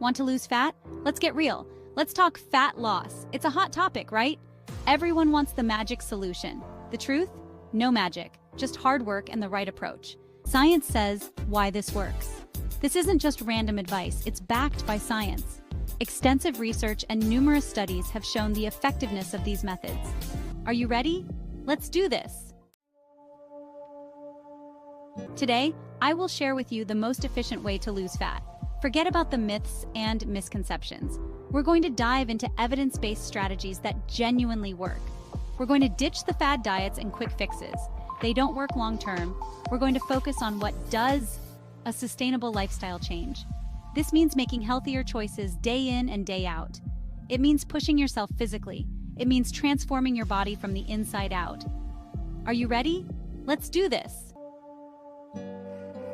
Want to lose fat? Let's get real. Let's talk fat loss. It's a hot topic, right? Everyone wants the magic solution. The truth? No magic, just hard work and the right approach. Science says why this works. This isn't just random advice, it's backed by science. Extensive research and numerous studies have shown the effectiveness of these methods. Are you ready? Let's do this. Today, I will share with you the most efficient way to lose fat. Forget about the myths and misconceptions. We're going to dive into evidence-based strategies that genuinely work. We're going to ditch the fad diets and quick fixes. They don't work long-term. We're going to focus on what does: a sustainable lifestyle change. This means making healthier choices day in and day out. It means pushing yourself physically. It means transforming your body from the inside out. Are you ready? Let's do this.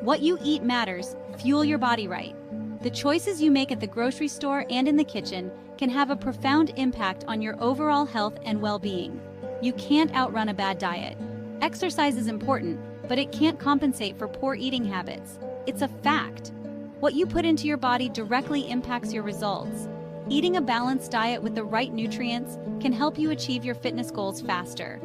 What you eat matters. Fuel your body right. The choices you make at the grocery store and in the kitchen can have a profound impact on your overall health and well-being. You can't outrun a bad diet. Exercise is important, but it can't compensate for poor eating habits. It's a fact. What you put into your body directly impacts your results. Eating a balanced diet with the right nutrients can help you achieve your fitness goals faster.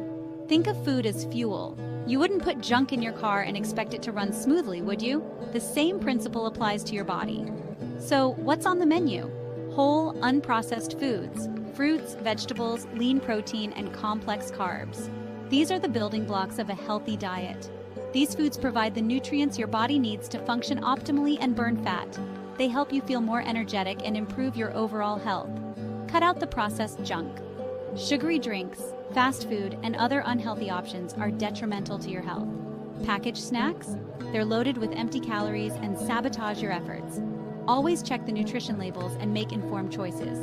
Think of food as fuel. You wouldn't put junk in your car and expect it to run smoothly, would you? The same principle applies to your body. So, what's on the menu? Whole, unprocessed foods, fruits, vegetables, lean protein, and complex carbs. These are the building blocks of a healthy diet. These foods provide the nutrients your body needs to function optimally and burn fat. They help you feel more energetic and improve your overall health. Cut out the processed junk. Sugary drinks, fast food, and other unhealthy options are detrimental to your health. Packaged snacks? They're loaded with empty calories and sabotage your efforts. Always check the nutrition labels and make informed choices.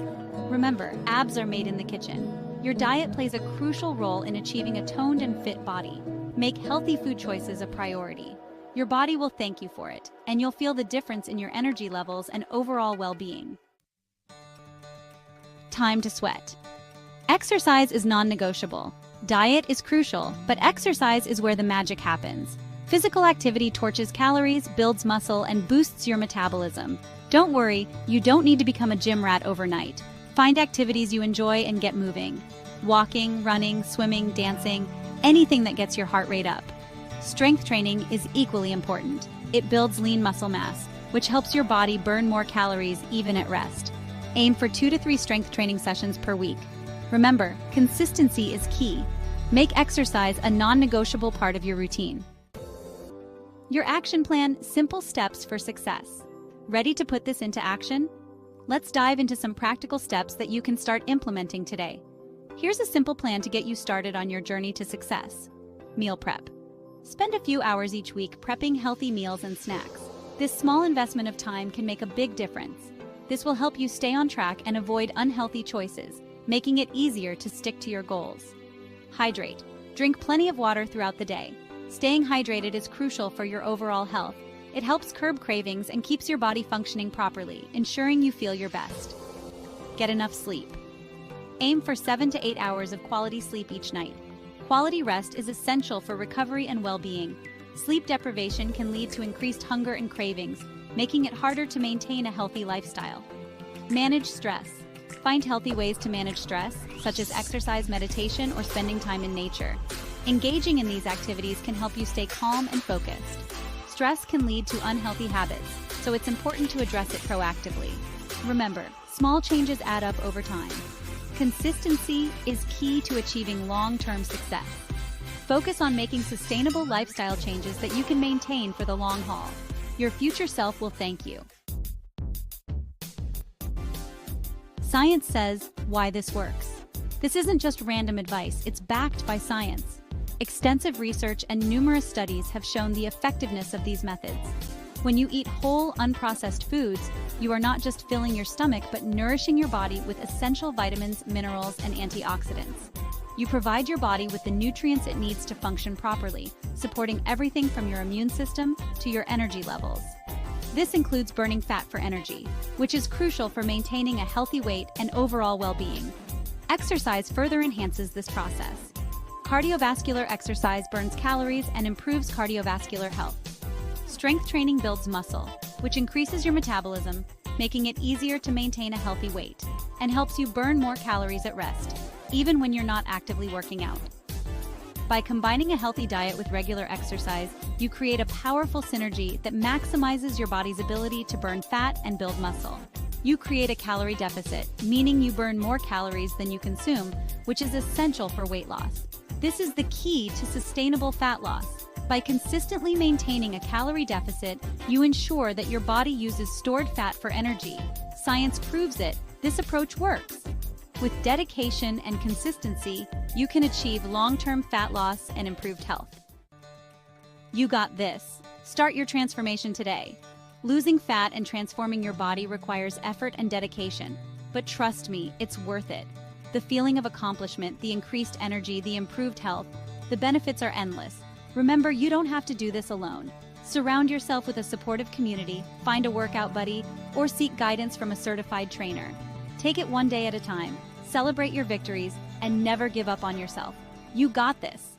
Remember, abs are made in the kitchen. Your diet plays a crucial role in achieving a toned and fit body. Make healthy food choices a priority. Your body will thank you for it, and you'll feel the difference in your energy levels and overall well-being. Time to sweat. Exercise is non-negotiable. Diet is crucial, but exercise is where the magic happens. Physical activity torches calories, builds muscle, and boosts your metabolism. Don't worry, you don't need to become a gym rat overnight. Find activities you enjoy and get moving. Walking, running, swimming, dancing, anything that gets your heart rate up. Strength training is equally important. It builds lean muscle mass, which helps your body burn more calories even at rest. Aim for 2 to 3 strength training sessions per week. Remember, consistency is key. Make exercise a non-negotiable part of your routine. Your action plan: simple steps for success. Ready to put this into action? Let's dive into some practical steps that you can start implementing today. Here's a simple plan to get you started on your journey to success. Meal prep. Spend a few hours each week prepping healthy meals and snacks. This small investment of time can make a big difference. This will help you stay on track and avoid unhealthy choices, making it easier to stick to your goals. Hydrate. Drink plenty of water throughout the day. Staying hydrated is crucial for your overall health. It helps curb cravings and keeps your body functioning properly, ensuring you feel your best. Get enough sleep. Aim for 7 to 8 hours of quality sleep each night. Quality rest is essential for recovery and well-being. Sleep deprivation can lead to increased hunger and cravings, making it harder to maintain a healthy lifestyle. Manage stress. Find healthy ways to manage stress, such as exercise, meditation, or spending time in nature. Engaging in these activities can help you stay calm and focused. Stress can lead to unhealthy habits, so it's important to address it proactively. Remember, small changes add up over time. Consistency is key to achieving long-term success. Focus on making sustainable lifestyle changes that you can maintain for the long haul. Your future self will thank you. Science says why this works. This isn't just random advice, it's backed by science. Extensive research and numerous studies have shown the effectiveness of these methods. When you eat whole, unprocessed foods, you are not just filling your stomach but nourishing your body with essential vitamins, minerals, and antioxidants. You provide your body with the nutrients it needs to function properly, supporting everything from your immune system to your energy levels. This includes burning fat for energy, which is crucial for maintaining a healthy weight and overall well-being. Exercise further enhances this process. Cardiovascular exercise burns calories and improves cardiovascular health. Strength training builds muscle, which increases your metabolism, making it easier to maintain a healthy weight, and helps you burn more calories at rest, even when you're not actively working out. By combining a healthy diet with regular exercise, you create a powerful synergy that maximizes your body's ability to burn fat and build muscle. You create a calorie deficit, meaning you burn more calories than you consume, which is essential for weight loss. This is the key to sustainable fat loss. By consistently maintaining a calorie deficit, you ensure that your body uses stored fat for energy. Science proves it. This approach works. With dedication and consistency, you can achieve long-term fat loss and improved health. You got this. Start your transformation today. Losing fat and transforming your body requires effort and dedication, but trust me, it's worth it. The feeling of accomplishment, the increased energy, the improved health, the benefits are endless. Remember, you don't have to do this alone. Surround yourself with a supportive community, find a workout buddy, or seek guidance from a certified trainer. Take it one day at a time, celebrate your victories, and never give up on yourself. You got this.